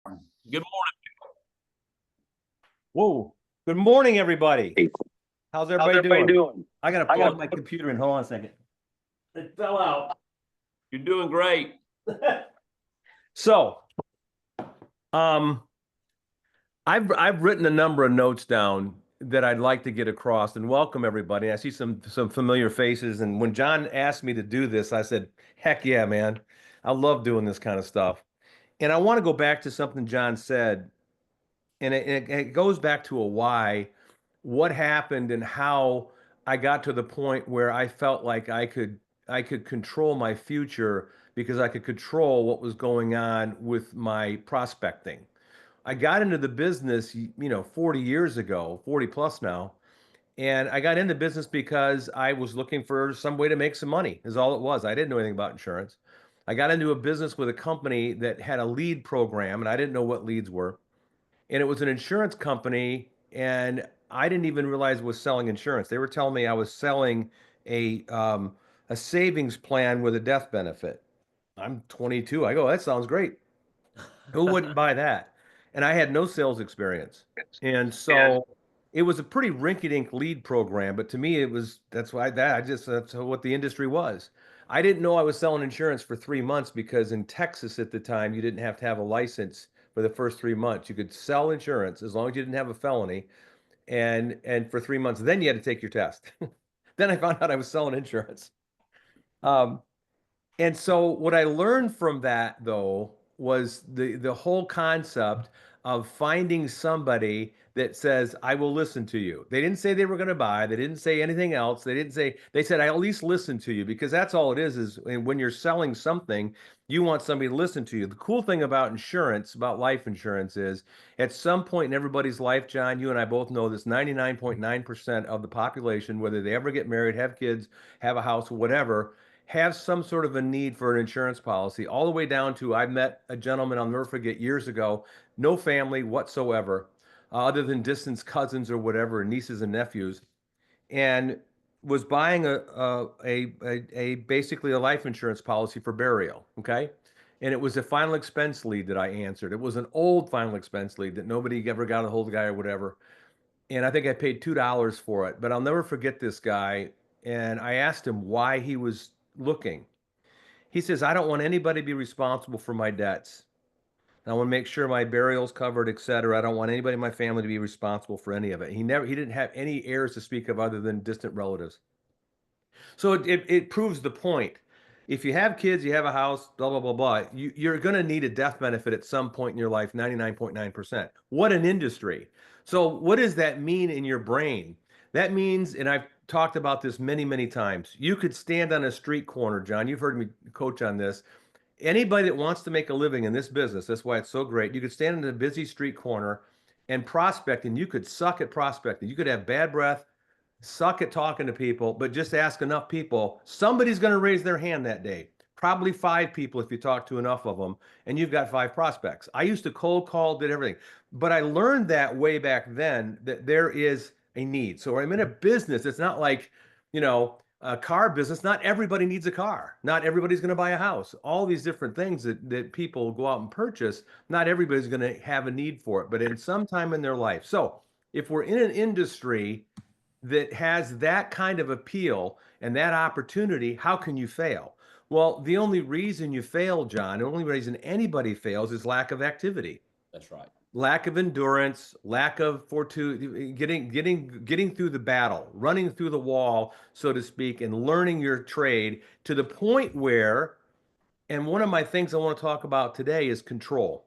Good morning. Whoa. Good morning, everybody. How's How's everybody everybody doing? doing? I gotta plug my computer in. Hold on a second. It fell out. You're doing great. So, um, I've written a number of notes down that I'd like to get across and welcome everybody. I see some familiar faces, and when John asked me to do this, I said, "Heck yeah, man. I love doing this kind of stuff." And I want to go back to something John said, and it goes back to a why, what happened and how I got to the point where I felt like I could control my future because I could control what was going on with my prospecting. I got into the business, 40 years ago, 40 plus now, and I got into business because I was looking for some way to make some money, is all it was. I didn't know anything about insurance. I got into a business with a company that had a lead program, and I didn't know what leads were, and it was an insurance company, and I didn't even realize it was selling insurance. They were telling me I was selling a savings plan with a death benefit. I'm 22. I go, that sounds great. Who wouldn't buy that? And I had no sales experience, and And so it was a pretty rinky-dink lead program. But to me, it was that's what the industry was. I didn't know I was selling insurance for 3 months because in Texas at the time, you didn't have to have a license for the first 3 months. You could sell insurance as long as you didn't have a felony, and for 3 months, then you had to take your test. Then I found out I was selling insurance. Um, and so what I learned from that though was the whole concept of finding somebody that says, I will listen to you. They didn't say they were going to buy, they didn't say anything else. They said, I at least listen to you, because that's all it is when you're selling something, you want somebody to listen to you. The cool thing about insurance, about life insurance, is at some point in everybody's life, John, you and I both know this, 99.9% of the population, whether they ever get married, have kids, have a house, whatever, have some sort of a need for an insurance policy, all the way down to I met a gentleman, I'll never forget, years ago, no family whatsoever, other than distant cousins or whatever, nieces and nephews, and was buying a basically a life insurance policy for burial. Okay. And it was a final expense lead that I answered. It was an old final expense lead that nobody ever got a hold of the guy or whatever. And I think I paid $2 for it, but I'll never forget this guy. And I asked him why he was looking. He says, I don't want anybody to be responsible for my debts. I want to make sure my burial's covered, et cetera. I don't want anybody in my family to be responsible for any of it. He didn't have any heirs to speak of other than distant relatives. So it proves the point. If you have kids, you have a house, blah, blah, blah, blah, you're going to need a death benefit at some point in your life, 99.9%. What an industry. So what does that mean in your brain? That means, and I've talked about this many, many times, you could stand on a street corner, John. You've heard me coach on this. Anybody that wants to make a living in this business, that's why it's so great. You could stand in a busy street corner and prospect, and you could suck at prospecting. You could have bad breath, suck at talking to people, but just ask enough people, somebody's going to raise their hand that day. Probably 5 people if you talk to enough of them, and you've got 5 prospects. I used to cold call, did everything, but I learned that way back then that there is a need. So I'm in a business. It's not like, a car business. Not everybody needs a car. Not everybody's going to buy a house. All these different things that people go out and purchase, not everybody's going to have a need for it, but at some time in their life. So if we're in an industry that has that kind of appeal and that opportunity, how can you fail? Well, the only reason you fail, John, the only reason anybody fails is lack of activity, that's right. lack of endurance, lack of fortitude, getting through the battle, running through the wall, so to speak, and learning your trade to the point where, and one of my things I want to talk about today is control.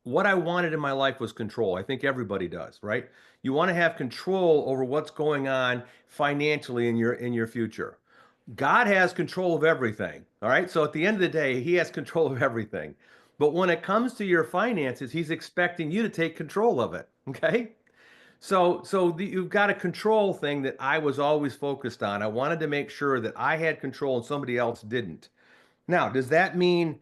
What I wanted in my life was control. I think everybody does, right? You want to have control over what's going on financially in your future. God has control of everything, all right? So at the end of the day, he has control of everything. But when it comes to your finances, he's expecting you to take control of it, okay? You've got a control thing that I was always focused on. I wanted to make sure that I had control and somebody else didn't. Now, does that mean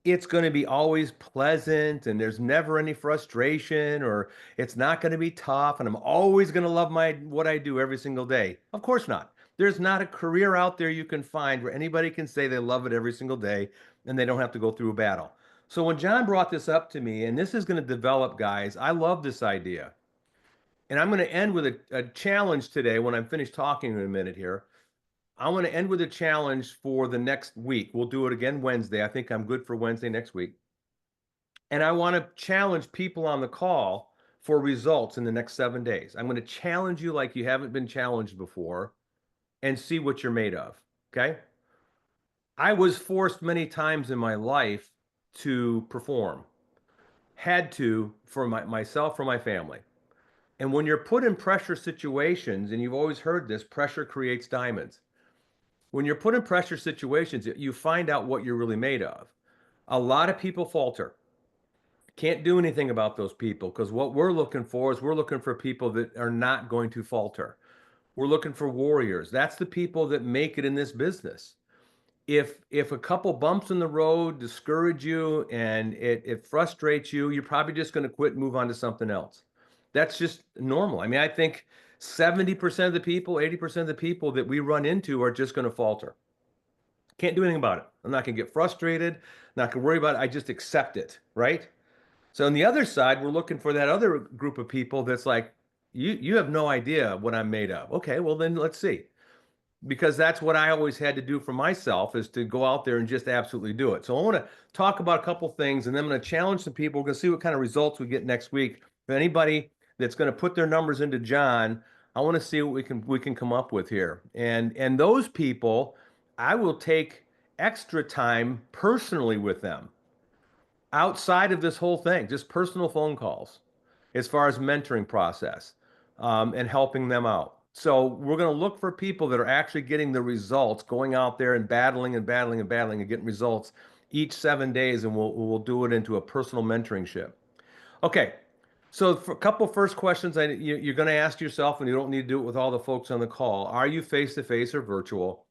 it's going to be always pleasant and there's never any frustration, or it's not going to be tough and I'm always going to love my what I do every single day? Of course not. There's not a career out there you can find where anybody can say they love it every single day and they don't have to go through a battle. So when John brought this up to me, and this is going to develop, guys, I love this idea. And I'm going to end with a challenge today when I'm finished talking in a minute here. I want to end with a challenge for the next week. We'll do it again Wednesday. I think I'm good for Wednesday next week. And I want to challenge people on the call for results in the next 7 days. I'm going to challenge you like you haven't been challenged before and see what you're made of. Okay. I was forced many times in my life to perform, had to for myself, for my family. And when you're put in pressure situations, and you've always heard this, pressure creates diamonds. When you're put in pressure situations, you find out what you're really made of. A lot of people falter. Can't do anything about those people because what we're looking for is we're looking for people that are not going to falter. We're looking for warriors. That's the people that make it in this business. If a couple bumps in the road discourage you and it frustrates you, you're probably just going to quit and move on to something else. That's just normal. I mean, I think 70% of the people, 80% of the people that we run into are just going to falter. Can't do anything about it. I'm not going to get frustrated, not going to worry about it. I just accept it, right? So on the other side, we're looking for that other group of people that's like, you have no idea what I'm made of. Okay, well then let's see. Because that's what I always had to do for myself is to go out there and just absolutely do it. So I want to talk about a couple things and then I'm going to challenge some people. We're going to see what kind of results we get next week. For anybody that's going to put their numbers into John, I want to see what we can come up with here. And those people, I will take extra time personally with them outside of this whole thing, just personal phone calls as far as mentoring process and helping them out. So we're going to look for people that are actually getting the results, going out there and battling and battling and battling and getting results each 7 days, and we'll do it into a personal mentoring ship. Okay, so for a couple first questions you're going to ask yourself, and you don't need to do it with all the folks on the call. Are you face-to-face or virtual?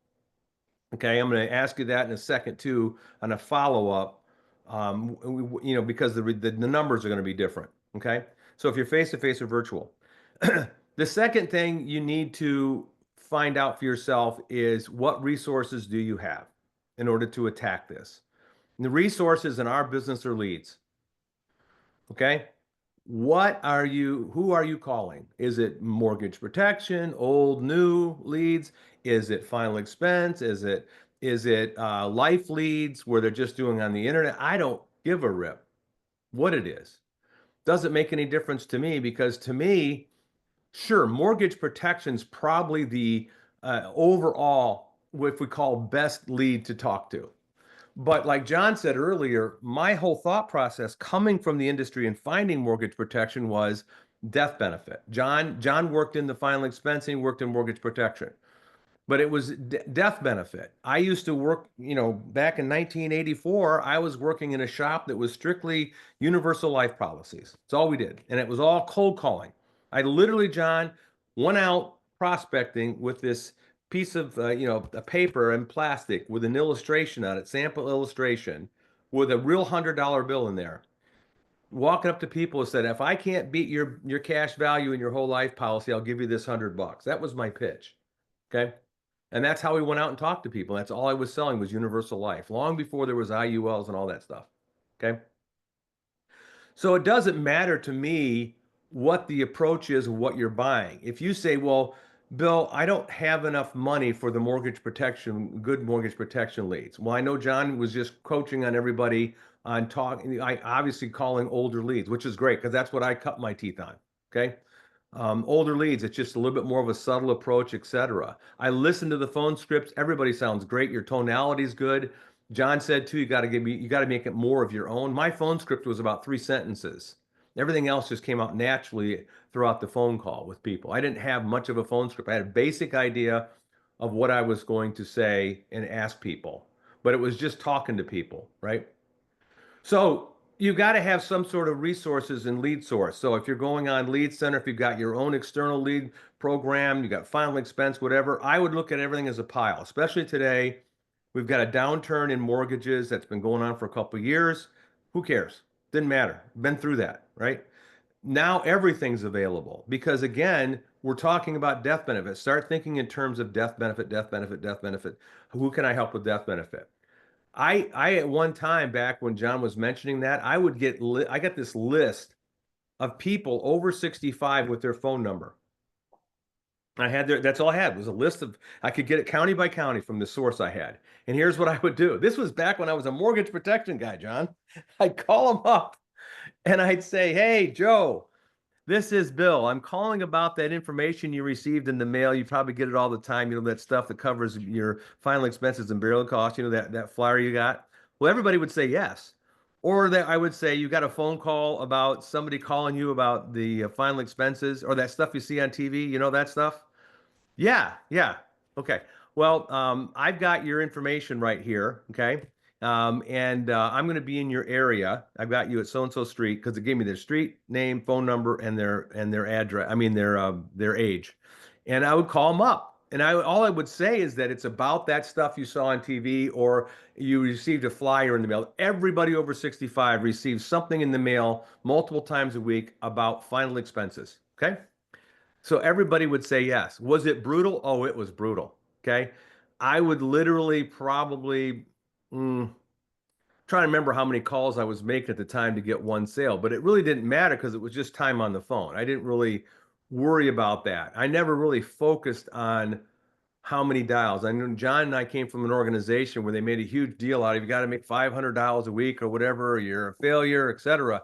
Okay, I'm going to ask you that in a second too on a follow-up, because the numbers are going to be different. Okay, so if you're face-to-face or virtual. The second thing you need to find out for yourself is what resources do you have in order to attack this? And the resources in our business are leads. Okay, who are you calling? Is it mortgage protection, old, new leads? Is it final expense? Is it life leads where they're just doing on the internet? I don't give a rip what it is. Doesn't make any difference to me because to me, sure, mortgage protection's probably the overall, what we call best lead to talk to. But like John said earlier, my whole thought process coming from the industry and finding mortgage protection was death benefit. John worked in the final expense and he worked in mortgage protection, but it was death benefit. I used to work, back in 1984, I was working in a shop that was strictly universal life policies. That's all we did. And it was all cold calling. I literally, John, went out prospecting with this piece of, a paper and plastic with an illustration on it, sample illustration, with a real $100 bill in there. Walking up to people and said, if I can't beat your cash value in your whole life policy, I'll give you this $100. That was my pitch. Okay. And that's how we went out and talked to people. That's all I was selling was universal life, long before there was IULs and all that stuff. Okay. So it doesn't matter to me what the approach is of what you're buying. If you say, well, Bill, I don't have enough money for the mortgage protection, good mortgage protection leads. Well, I know John was just coaching on everybody on talking, I obviously calling older leads, which is great because that's what I cut my teeth on. Okay. Older leads, it's just a little bit more of a subtle approach, etc. I listen to the phone scripts. Everybody sounds great. Your tonality is good. John said too, you got to make it more of your own. My phone script was about 3 sentences. Everything else just came out naturally throughout the phone call with people. I didn't have much of a phone script. I had a basic idea of what I was going to say and ask people, but it was just talking to people, right? So you've got to have some sort of resources and lead source. So if you're going on Lead Center, if you've got your own external lead program, you got final expense, whatever, I would look at everything as a pile, especially today. We've got a downturn in mortgages that's been going on for a couple of years. Who cares? Didn't matter. Been through that, right? Now everything's available because again, we're talking about death benefit. Start thinking in terms of death benefit, death benefit, death benefit. Who can I help with death benefit? I at one time back when John was mentioning that, I got this list of people over 65 with their phone number. That's all I had was a list of, I could get it county by county from the source I had. And here's what I would do. This was back when I was a mortgage protection guy, John. I'd call them up and I'd say, "Hey, Joe, this is Bill. I'm calling about that information you received in the mail. You probably get it all the time. You know, that stuff that covers your final expenses and burial costs, you know, that flyer you got." Well, everybody would say yes. Or that I would say, "You got a phone call about somebody calling you about the final expenses or that stuff you see on TV, you know, that stuff?" Yeah, yeah. Okay. Well, I've got your information right here. Okay. And I'm going to be in your area. I've got you at so and so street because it gave me their street name, phone number, and their address. I mean their age. And I would call them up. And all I would say is that it's about that stuff you saw on TV or you received a flyer in the mail. Everybody over 65 receives something in the mail multiple times a week about final expenses. Okay. So everybody would say yes. Was it brutal? Oh, it was brutal. Okay. I would literally probably trying to remember how many calls I was making at the time to get one sale, but it really didn't matter because it was just time on the phone. I didn't really worry about that. I never really focused on how many dials. I know John and I came from an organization where they made a huge deal out of you got to make $500 a week or whatever, or you're a failure, etc.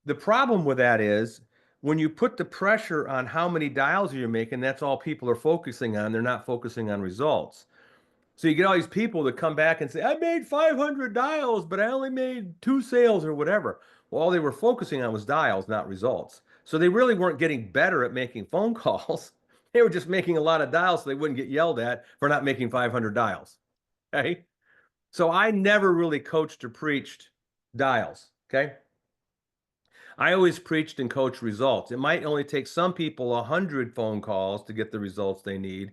The problem with that is when you put the pressure on how many dials you're making, that's all people are focusing on. They're not focusing on results. So you get all these people that come back and say, "I made 500 dials, but I only made 2 sales or whatever." Well, all they were focusing on was dials, not results. So they really weren't getting better at making phone calls. They were just making a lot of dials so they wouldn't get yelled at for not making 500 dials. Okay. So I never really coached or preached dials. Okay. I always preached and coached results. It might only take some people 100 phone calls to get the results they need,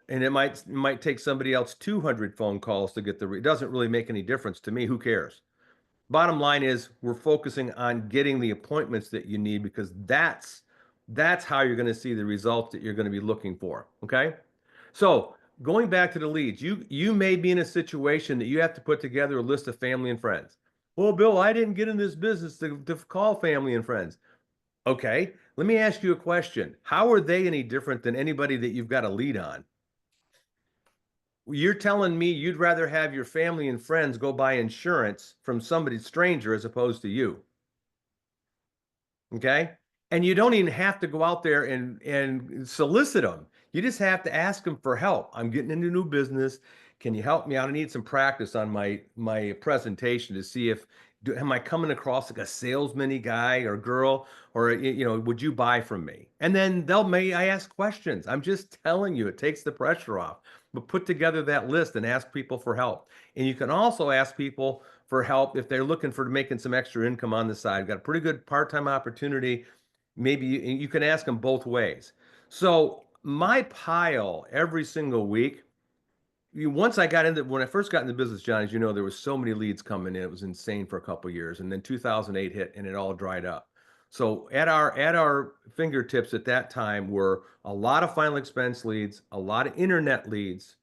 and it might take somebody else 200 phone calls to get it doesn't really make any difference to me. Who cares? Bottom line is we're focusing on getting the appointments that you need because that's how you're going to see the results that you're going to be looking for. Okay? So, going back to the leads, you may be in a situation that you have to put together a list of family and friends. "Well, Bill, I didn't get in this business to call family and friends." Okay, let me ask you a question. How are they any different than anybody that you've got a lead on? You're telling me you'd rather have your family and friends go buy insurance from somebody stranger as opposed to you. Okay. And you don't even have to go out there and solicit them. You just have to ask them for help. "I'm getting into new business. Can you help me out? I need some practice on my presentation to see if am I coming across like a salesman guy or girl, or would you buy from me?" And then I ask questions. I'm just telling you, it takes the pressure off. But put together that list and ask people for help. And you can also ask people for help if they're looking for making some extra income on the side. Got a pretty good part-time opportunity. Maybe you can ask them both ways. So my pile every single week, once I got into when I first got into business, John, as you know, there was so many leads coming in. It was insane for a couple of years. And then 2008 hit and it all dried up. So at our fingertips at that time were a lot of final expense leads, a lot of internet leads,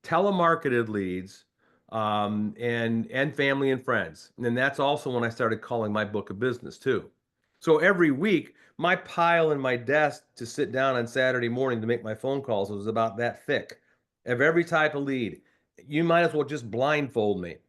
telemarketed leads, and family and friends. And then that's also when I started calling my book of business too. So every week, my pile in my desk to sit down on Saturday morning to make my phone calls was about that thick of every type of lead. You might as well just blindfold me. It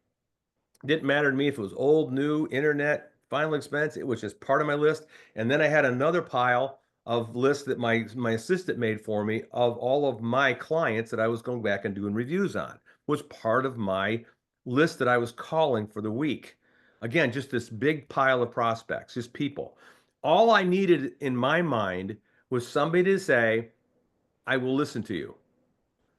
didn't matter to me if it was old, new, internet, final expense. It was just part of my list. And then I had another pile of lists that my assistant made for me of all of my clients that I was going back and doing reviews on. Was part of my list that I was calling for the week. Again, just this big pile of prospects, just people. All I needed in my mind was somebody to say, "I will listen to you."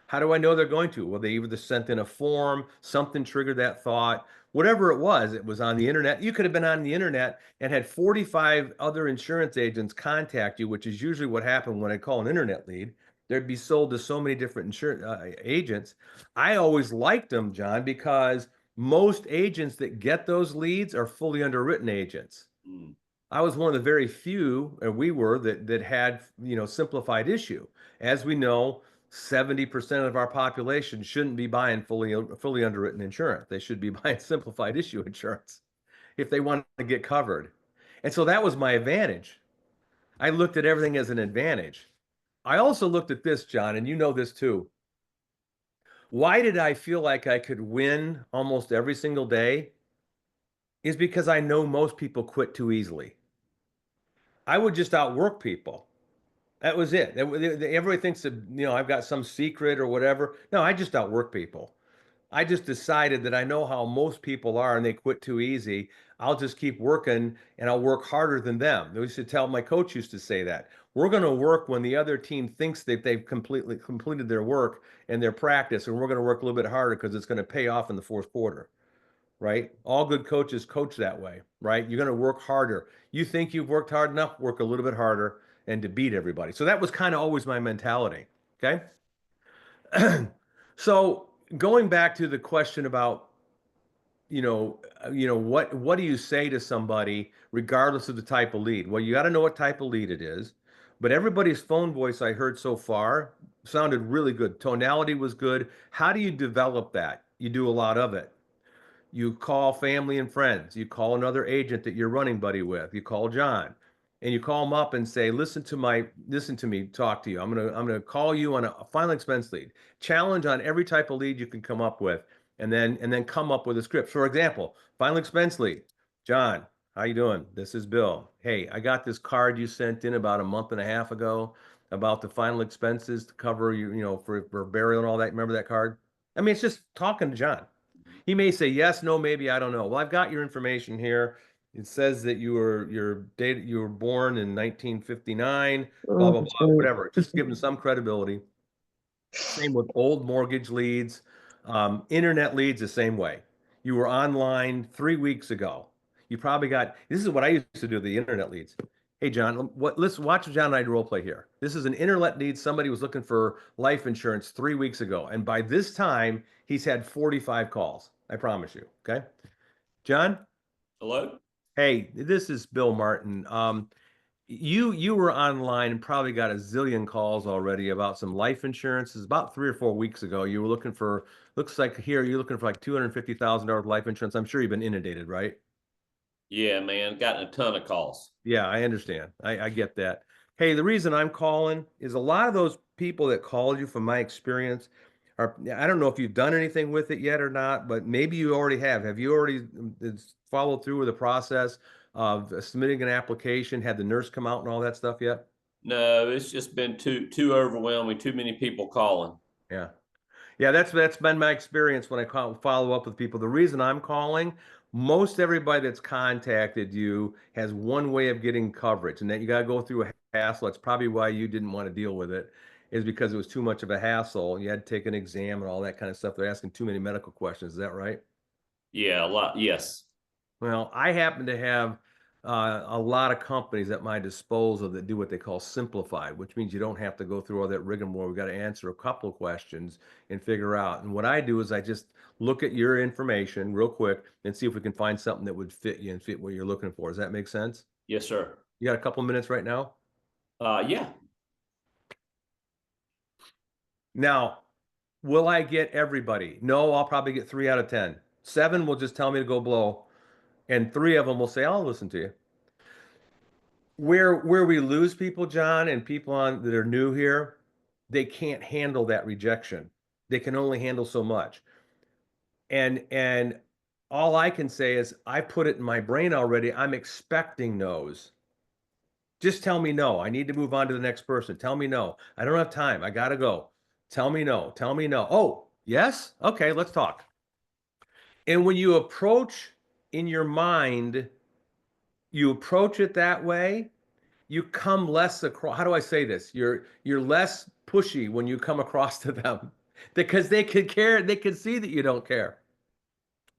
How do I know they're going to? Well, they either sent in a form, something triggered that thought, whatever it was on the internet. You could have been on the internet and had 45 other insurance agents contact you, which is usually what happened when I call an internet lead. They'd be sold to so many different insurance agents. I always liked them, John, because most agents that get those leads are fully underwritten agents. Mm. I was one of the very few, and we were that had simplified issue. As we know, 70% of our population shouldn't be buying fully underwritten insurance. They should be buying simplified issue insurance if they want to get covered. And so that was my advantage. I looked at everything as an advantage. I also looked at this, John, and you know this too. Why did I feel like I could win almost every single day? Is because I know most people quit too easily. I would just outwork people. That was it. Everybody thinks that, I've got some secret or whatever. No, I just outwork people. I just decided that I know how most people are and they quit too easy. I'll just keep working and I'll work harder than them. They used to tell, my coach used to say that. We're going to work when the other team thinks that they've completely completed their work and their practice, and we're going to work a little bit harder because it's going to pay off in the fourth quarter, right? All good coaches coach that way, right? You're going to work harder. You think you've worked hard enough, work a little bit harder and to beat everybody. So that was kind of always my mentality. Okay. So going back to the question about, what do you say to somebody regardless of the type of lead? Well, you got to know what type of lead it is. But everybody's phone voice I heard so far sounded really good. Tonality was good. How do you develop that? You do a lot of it. You call family and friends. You call another agent that you're running buddy with. You call John, and you call them up and say, listen to me, talk to you. I'm gonna call you on a final expense lead. Challenge on every type of lead you can come up with, and then come up with a script. For example, final expense lead. John, how you doing? This is Bill. Hey, I got this card you sent in about a month and a half ago about the final expenses to cover for burial and all that. Remember that card? I mean, it's just talking to John. He may say yes, no, maybe, I don't know. Well, I've got your information here. It says that you were born in 1959, blah, blah, blah, whatever. Just give them some credibility. Same with old mortgage leads. Internet leads the same way. You were online 3 weeks ago. You probably this is what I used to do, the internet leads. Hey, John, let's watch John and I role play here. This is an internet lead. Somebody was looking for life insurance 3 weeks ago. And by this time, he's had 45 calls. I promise you. Okay. John? Hello? Hey, this is Bill Martin. You were online and probably got a zillion calls already about some life insurance. It's about 3 or 4 weeks ago. You were looking for, looks like here you're looking for like $250,000 life insurance. I'm sure you've been inundated, right? Yeah, man. Gotten a ton of calls. Yeah, I understand. I get that. Hey, the reason I'm calling is a lot of those people that called you, from my experience, I don't know if you've done anything with it yet or not, but maybe you already have. Have you already followed through with the process of submitting an application, had the nurse come out and all that stuff yet? No, it's just been too overwhelming, too many people calling. Yeah. Yeah, that's been my experience when I follow up with people. The reason I'm calling, most everybody that's contacted you has one way of getting coverage, and that you got to go through a hassle. That's probably why you didn't want to deal with it, is because it was too much of a hassle. You had to take an exam and all that kind of stuff. They're asking too many medical questions. Is that right? Yeah, a lot. Yes. Well, I happen to have a lot of companies at my disposal that do what they call simplified, which means you don't have to go through all that rigmarole. We've got to answer a couple of questions and figure out. And what I do is I just look at your information real quick and see if we can find something that would fit you and fit what you're looking for. Does that make sense? Yes, sir. You got a couple of minutes right now? Yeah. Now, will I get everybody? No, I'll probably get 3 out of 10. 7 will just tell me to go blow, and 3 of them will say, I'll listen to you. Where we lose people, John, and people that are new here, they can't handle that rejection. They can only handle so much. And all I can say is I put it in my brain already. I'm expecting no's. Just tell me no. I need to move on to the next person. Tell me no. I don't have time. I gotta go. Tell me no. Tell me no. Oh, yes? Okay, let's talk. And when you approach in your mind, you approach it that way, you come less across. How do I say this? You're less pushy when you come across to them, because they could care. They can see that you don't care,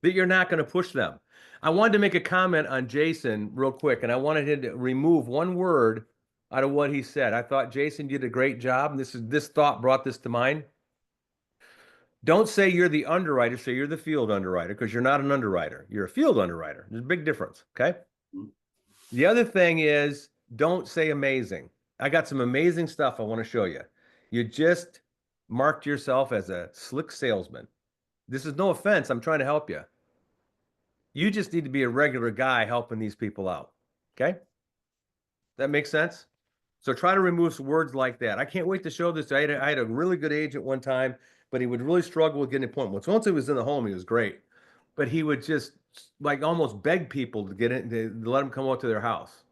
that you're not going to push them. I wanted to make a comment on Jason real quick, and I wanted him to remove one word out of what he said. I thought Jason did a great job, and this thought brought this to mind. Don't say you're the underwriter, say you're the field underwriter, because you're not an underwriter. You're a field underwriter. There's a big difference, okay? The other thing is, don't say amazing. I got some amazing stuff I want to show you. You just marked yourself as a slick salesman. This is no offense. I'm trying to help you. You just need to be a regular guy helping these people out. Okay? That makes sense? So try to remove some words like that. I can't wait to show this. I had a really good agent one time, but he would really struggle with getting appointments. Once he was in the home, he was great. But he would just like almost beg people to get in, to let him come out to their house.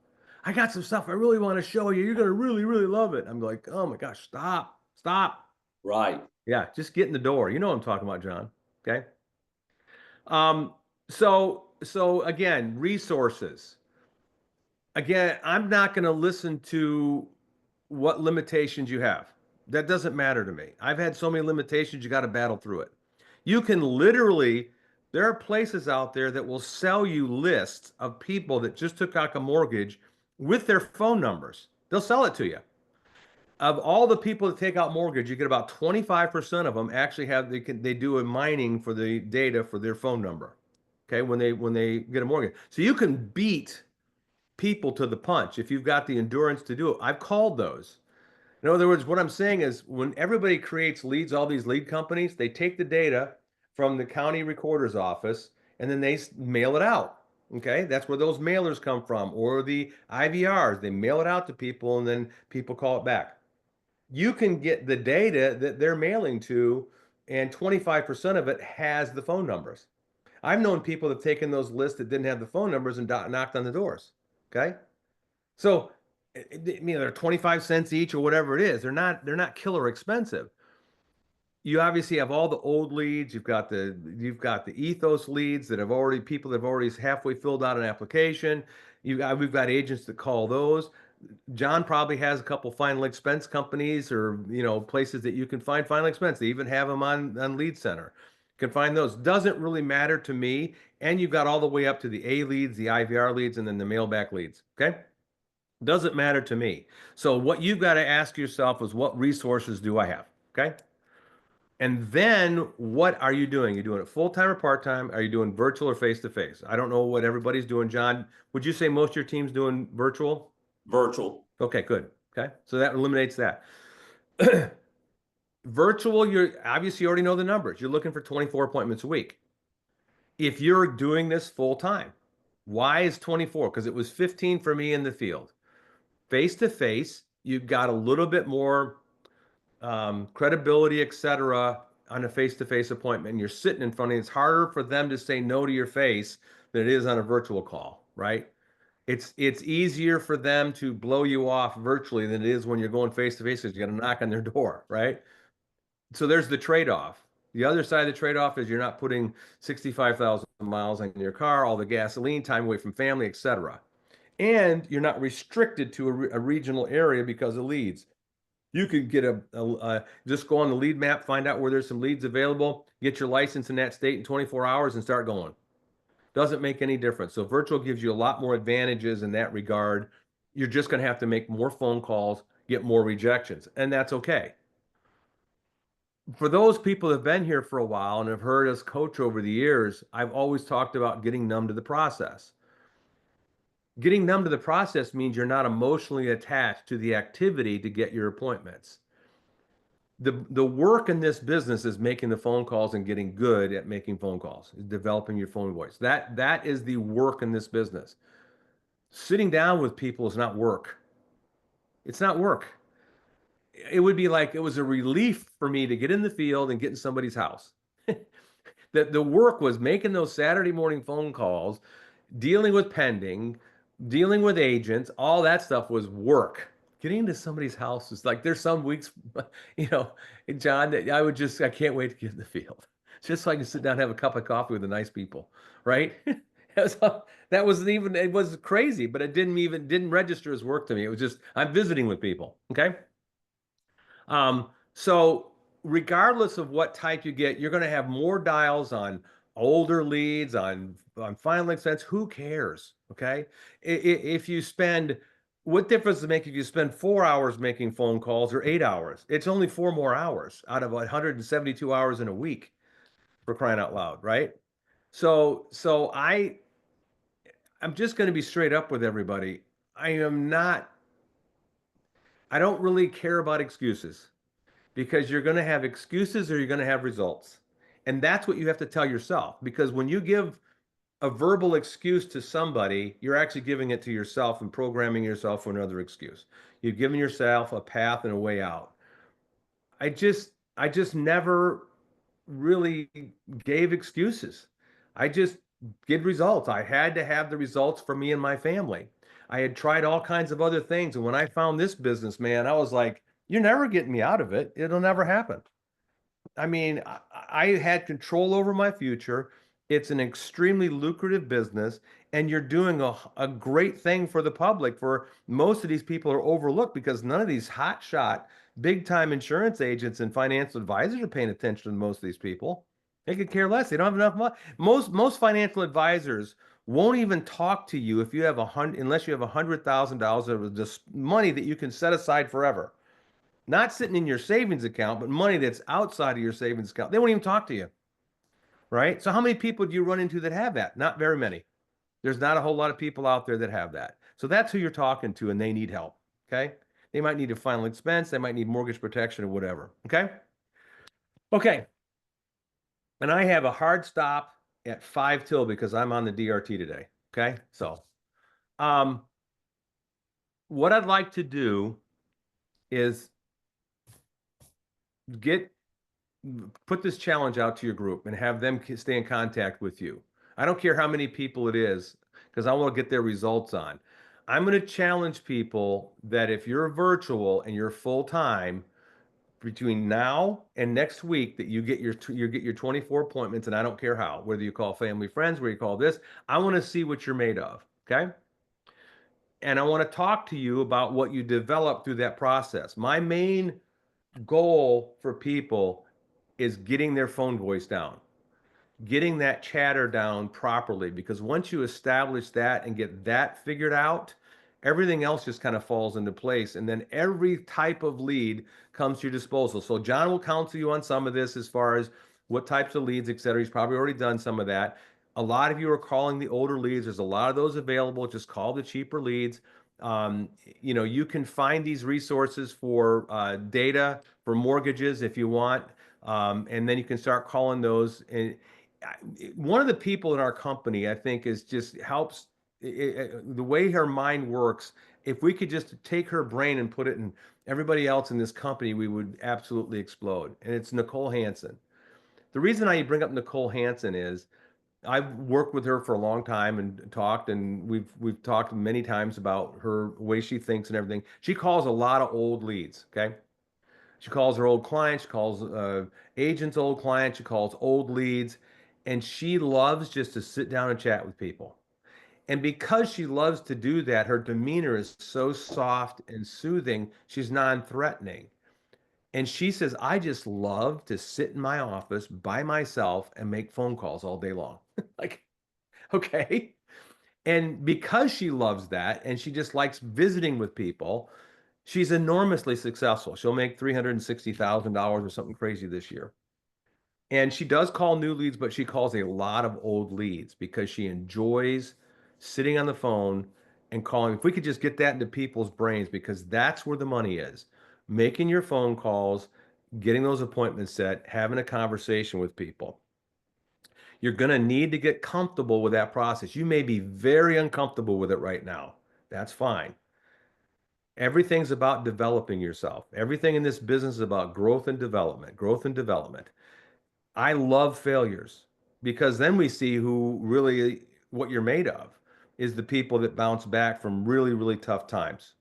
I got some stuff I really want to show you. You're going to really, really love it. I'm like, oh my gosh, stop, stop. Right. Yeah, just get in the door. You know what I'm talking about, John. Okay. Um, so again, resources. Again, I'm not going to listen to what limitations you have. That doesn't matter to me. I've had so many limitations, you got to battle through it. You can literally, there are places out there that will sell you lists of people that just took out a mortgage with their phone numbers. They'll sell it to you. Of all the people that take out mortgage, you get about 25% of them actually have they do a mining for the data for their phone number. Okay, when they get a mortgage. So you can beat people to the punch if you've got the endurance to do it. I've called those. In other words, what I'm saying is when everybody creates leads, all these lead companies, they take the data from the county recorder's office and then they mail it out. Okay, that's where those mailers come from, or the IVRs. They mail it out to people and then people call it back. You can get the data that they're mailing to, and 25% of it has the phone numbers. I've known people that have taken those lists that didn't have the phone numbers and knocked on the doors. Okay. So, they're 25 cents each or whatever it is. They're not killer expensive. You obviously have all the old leads. You've got the ethos leads that have already people that have already halfway filled out an application. We've got agents that call those. John probably has a couple final expense companies or places that you can find final expense. They even have them on Lead Center. You can find those. Doesn't really matter to me. And you've got all the way up to the A leads, the IVR leads, and then the mailback leads. Okay. Doesn't matter to me. So what you've got to ask yourself is what resources do I have? Okay. And then what are you doing? Are you doing it full time or part time? Are you doing virtual or face to face? I don't know what everybody's doing. John, would you say most of your team's doing virtual? Virtual. Okay, good. Okay. So that eliminates that. Virtual, you're obviously you already know the numbers. You're looking for 24 appointments a week. If you're doing this full time, why is 24? Because it was 15 for me in the field. Face to face, you've got a little bit more credibility, etc., on a face-to-face appointment. And you're sitting in front of you. It's harder for them to say no to your face than it is on a virtual call, right? It's easier for them to blow you off virtually than it is when you're going face to face because you got to knock on their door, right? So there's the trade-off. The other side of the trade-off is you're not putting 65,000 miles on your car, all the gasoline, time away from family, etc. And you're not restricted to a regional area because of leads. You could get just go on the lead map, find out where there's some leads available, get your license in that state in 24 hours and start going. Doesn't make any difference. So virtual gives you a lot more advantages in that regard. You're just going to have to make more phone calls, get more rejections, and that's okay. For those people that have been here for a while and have heard us coach over the years, I've always talked about getting numb to the process. Getting numb to the process means you're not emotionally attached to the activity to get your appointments. The work in this business is making the phone calls and getting good at making phone calls, developing your phone voice. That is the work in this business. Sitting down with people is not work. It's not work. It would be like it was a relief for me to get in the field and get in somebody's house. The work was making those Saturday morning phone calls, dealing with pending, dealing with agents, all that stuff was work. Getting into somebody's house is like there's some weeks, you know, John, that I can't wait to get in the field. Just so I can sit down and have a cup of coffee with the nice people, right? That wasn't even, it was crazy, but it didn't register as work to me. It was just I'm visiting with people. Okay. So regardless of what type you get, you're going to have more dials on older leads, on final expense. Who cares? Okay. If you spend, what difference does it make if you spend 4 hours making phone calls or 8 hours? It's only 4 more hours out of 172 hours in a week, for crying out loud, right? So I'm just going to be straight up with everybody. I don't really care about excuses. because you're going to have excuses or you're going to have results. And that's what you have to tell yourself, because when you give a verbal excuse to somebody, you're actually giving it to yourself and programming yourself for another excuse. You've given yourself a path and a way out. I just never really gave excuses. I just get results. I had to have the results for me and my family. I had tried all kinds of other things. And when I found this business, man, I was like, you're never getting me out of it. It'll never happen. I mean, I had control over my future. It's an extremely lucrative business, and you're doing a great thing for the public. For most of these people are overlooked because none of these hotshot, big time insurance agents and financial advisors are paying attention to most of these people. They could care less. They don't have enough money. Most financial advisors won't even talk to you if you have unless you have $100,000 of just money that you can set aside forever, not sitting in your savings account, but money that's outside of your savings account. They won't even talk to you, right? So how many people do you run into that have that? Not very many. There's not a whole lot of people out there that have that. So that's who you're talking to, and they need help. Okay. They might need a final expense. They might need mortgage protection or whatever. Okay. Okay. And I have a hard stop at 5 till because I'm on the DRT today. Okay. So, um, what I'd like to do is get put this challenge out to your group and have them stay in contact with you. I don't care how many people it is, because I want to get their results on. I'm going to challenge people that if you're virtual and you're full time between now and next week, that you get your 24 appointments, and I don't care how, whether you call family friends, whether you call this. I want to see what you're made of. Okay. And I want to talk to you about what you develop through that process. My main goal for people is getting their phone voice down, getting that chatter down properly, because once you establish that and get that figured out, everything else just kind of falls into place. And then every type of lead comes to your disposal. So John will counsel you on some of this as far as what types of leads, et cetera. He's probably already done some of that. A lot of you are calling the older leads. There's a lot of those available. Just call the cheaper leads. You can find these resources for data for mortgages if you want. And then you can start calling those. And one of the people in our company, I think, is just helps the way her mind works. If we could just take her brain and put it in everybody else in this company, we would absolutely explode. And it's Nicole Hansen. The reason I bring up Nicole Hansen is I've worked with her for a long time and talked, and we've talked many times about her way she thinks and everything. She calls a lot of old leads. Okay. She calls her old clients, she calls agents old clients, she calls old leads, and she loves just to sit down and chat with people. And because she loves to do that, her demeanor is so soft and soothing, she's non-threatening. And she says, I just love to sit in my office by myself and make phone calls all day long. Like, okay. And because she loves that and she just likes visiting with people, she's enormously successful. She'll make $360,000 or something crazy this year. And she does call new leads, but she calls a lot of old leads because she enjoys sitting on the phone and calling. If we could just get that into people's brains, because that's where the money is. Making your phone calls, getting those appointments set, having a conversation with people. You're going to need to get comfortable with that process. You may be very uncomfortable with it right now. That's fine. Everything's about developing yourself. Everything in this business is about growth and development, growth and development. I love failures, because then we see who really, what you're made of is the people that bounce back from really, really tough times,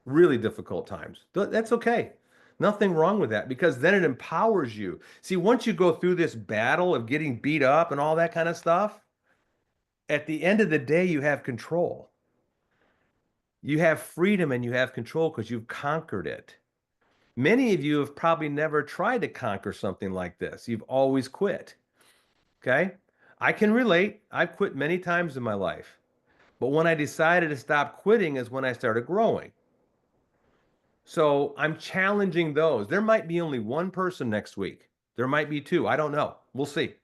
really difficult times. That's okay. Nothing wrong with that, because then it empowers you. See, once you go through this battle of getting beat up and all that kind of stuff, at the end of the day, you have control. You have freedom and you have control because you've conquered it. Many of you have probably never tried to conquer something like this. You've always quit. Okay. I can relate. I've quit many times in my life. But when I decided to stop quitting is when I started growing. So I'm challenging those. There might be only one person next week. There might be two. I don't know. We'll see.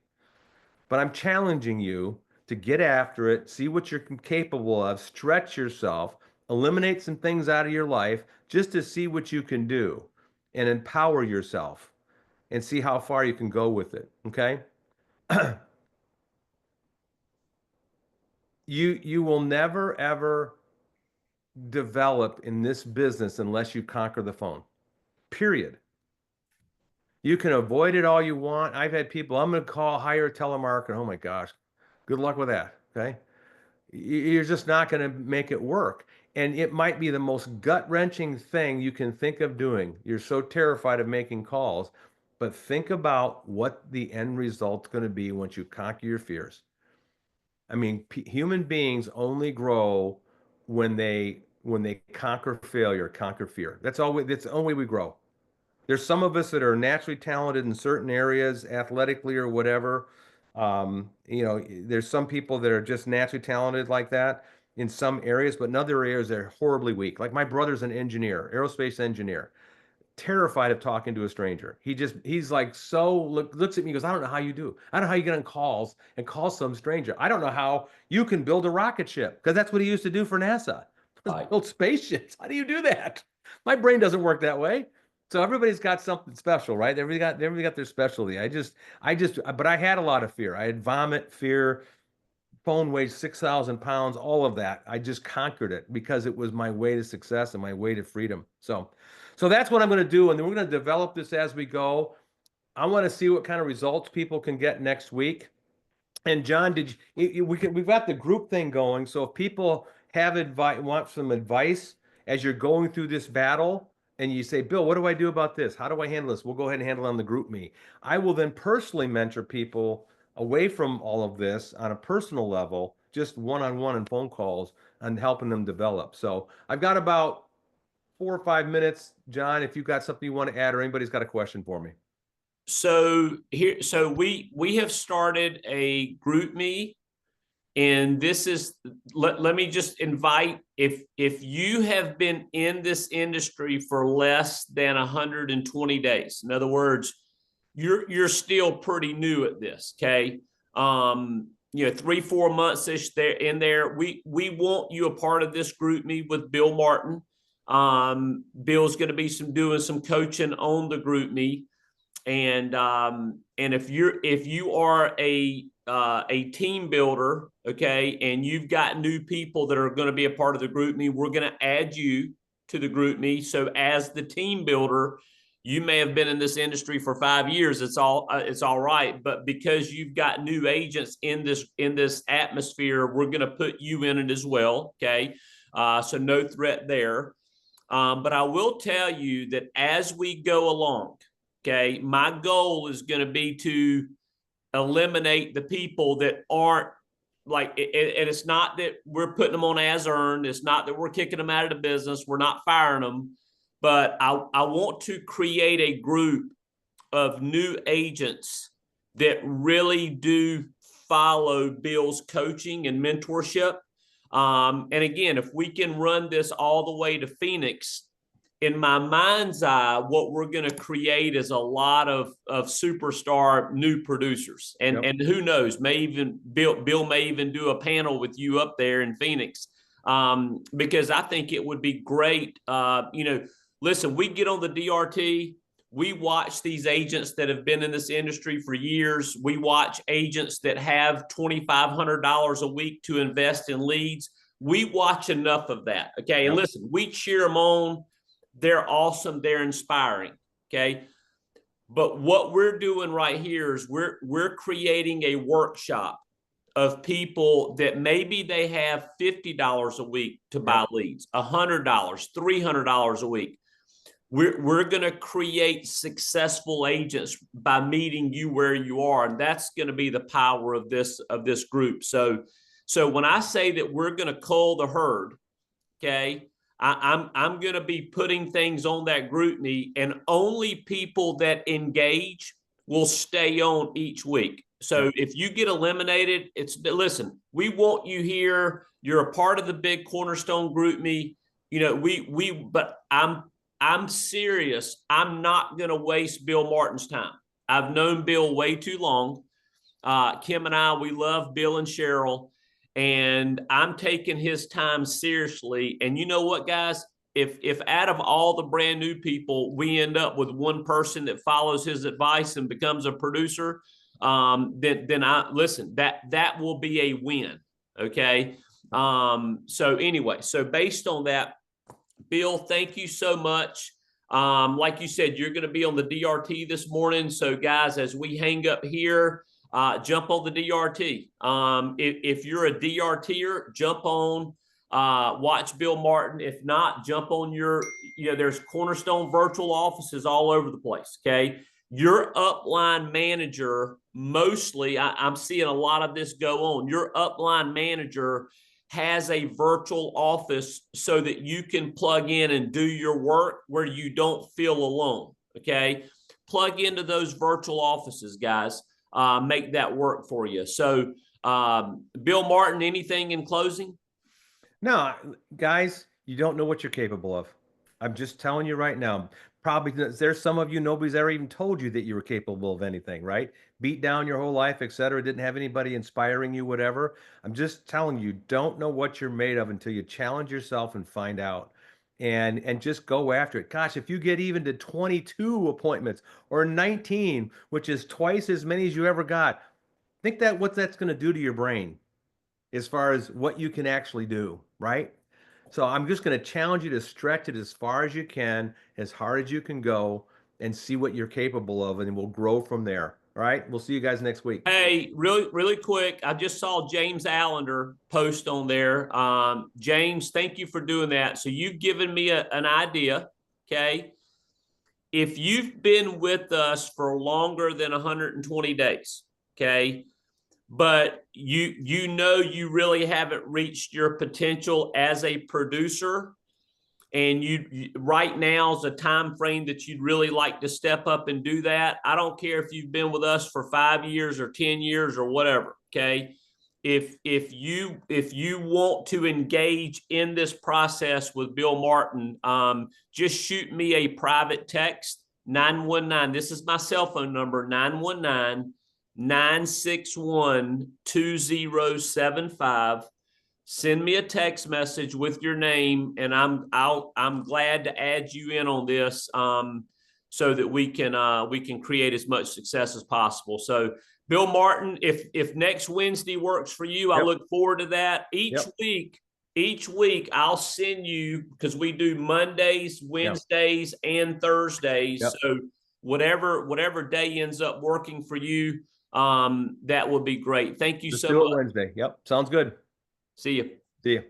But I'm challenging you to get after it, see what you're capable of, stretch yourself, eliminate some things out of your life just to see what you can do. and empower yourself and see how far you can go with it. Okay. You will never ever develop in this business unless you conquer the phone. Period. You can avoid it all you want. I've had people, I'm going to call, hire a telemarketer. Oh my gosh. Good luck with that. Okay. You're just not going to make it work. And it might be the most gut-wrenching thing you can think of doing. You're so terrified of making calls, but think about what the end result's going to be once you conquer your fears. I mean, human beings only grow when they conquer failure, conquer fear. That's the only way we grow. There's some of us that are naturally talented in certain areas, athletically or whatever. There's some people that are just naturally talented like that in some areas, but in other areas they're horribly weak. Like my brother's an engineer, aerospace engineer, terrified of talking to a stranger. He's like looks at me and goes, I don't know how you do. I don't know how you get on calls and call some stranger. I don't know how you can build a rocket ship, because that's what he used to do for NASA. Build spaceships. How do you do that? My brain doesn't work that way. So everybody's got something special, right? Everybody got their specialty. But I had a lot of fear. I had vomit, fear. Phone weighs 6,000 pounds, all of that. I just conquered it because it was my way to success and my way to freedom. So that's what I'm going to do. And then we're going to develop this as we go. I want to see what kind of results people can get next week. And John, we've got the group thing going. So if people want some advice as you're going through this battle, and you say, Bill, what do I do about this? How do I handle this? We'll go ahead and handle it on the group me. I will then personally mentor people away from all of this on a personal level, just one-on-one and phone calls, and helping them develop. So I've got about 4 or 5 minutes. John, if you've got something you want to add, or anybody's got a question for me. So we have started a group me, and this is, let me just invite, if you have been in this industry for less than 120 days, in other words, you're still pretty new at this, okay? 3-4 months ish there in there. We want you a part of this group me with Bill Martin. Bill's going to be doing some coaching on the group me. And if you are a team builder, okay, and you've got new people that are going to be a part of the group me, we're going to add you to the group me. So as the team builder, you may have been in this industry for 5 years. It's all right, but because you've got new agents in this atmosphere, we're going to put you in it as well. Okay, so no threat there. But I will tell you that as we go along, okay, my goal is going to be to eliminate the people that aren't and it's not that we're putting them on as earned. It's not that we're kicking them out of the business. We're not firing them, but I want to create a group of new agents that really do follow Bill's coaching and mentorship. And again, if we can run this all the way to Phoenix, in my mind's eye, what we're going to create is a lot of superstar new producers. And who knows, Bill may even do a panel with you up there in Phoenix, because I think it would be great. Listen, we get on the DRT. We watch these agents that have been in this industry for years. We watch agents that have $2,500 a week to invest in leads. We watch enough of that. Okay. And listen, we cheer them on. They're awesome. They're inspiring. Okay. But what we're doing right here is we're creating a workshop of people that maybe they have $50 a week to buy leads, $100, $300 a week. We're going to create successful agents by meeting you where you are. And that's going to be the power of this group. So when I say that we're going to cull the herd, okay, I'm going to be putting things on that group me, and only people that engage will stay on each week. So if you get eliminated, listen, we want you here. You're a part of the big Cornerstone group me. But I'm serious. I'm not going to waste Bill Martin's time. I've known Bill way too long. Kim and I, we love Bill and Cheryl, and I'm taking his time seriously. And you know what, guys? if out of all the brand new people, we end up with one person that follows his advice and becomes a producer, then I listen, that will be a win. Okay. So anyway, so based on that, Bill, thank you so much. Like you said, you're going to be on the DRT this morning. So guys, as we hang up here, jump on the DRT. If you're a DRTer, jump on, watch Bill Martin. If not, jump on there's Cornerstone virtual offices all over the place. Okay. Your upline manager, mostly, I'm seeing a lot of this go on. Your upline manager has a virtual office so that you can plug in and do your work where you don't feel alone. Okay. Plug into those virtual offices, guys. Make that work for you. So, Bill Martin, anything in closing? No, guys, you don't know what you're capable of. I'm just telling you right now. Probably there's some of you, nobody's ever even told you that you were capable of anything, right? Beat down your whole life, etc. Didn't have anybody inspiring you, whatever. I'm just telling you, don't know what you're made of until you challenge yourself and find out. And just go after it. Gosh, if you get even to 22 appointments or 19, which is twice as many as you ever got, think that what that's going to do to your brain as far as what you can actually do, right? So I'm just going to challenge you to stretch it as far as you can, as hard as you can go, and see what you're capable of, and we'll grow from there. All right. We'll see you guys next week. Hey, really quick. I just saw James Allender post on there. James, thank you for doing that. So you've given me an idea. Okay. If you've been with us for longer than 120 days, okay, but you really haven't reached your potential as a producer, and you right now is a time frame that you'd really like to step up and do that. I don't care if you've been with us for 5 years or 10 years or whatever. Okay. If you want to engage in this process with Bill Martin, just shoot me a private text, 919. This is my cell phone number, 919-961-2075. Send me a text message with your name, and I'm glad to add you in on this, so that we can create as much success as possible. So, Bill Martin, if next Wednesday works for you, I look forward to that. Each week I'll send you, because we do Mondays, Wednesdays, and Thursdays. So whatever day ends up working for you, that would be great. Thank you so much. Wednesday. Yep. Sounds good. See you. See you.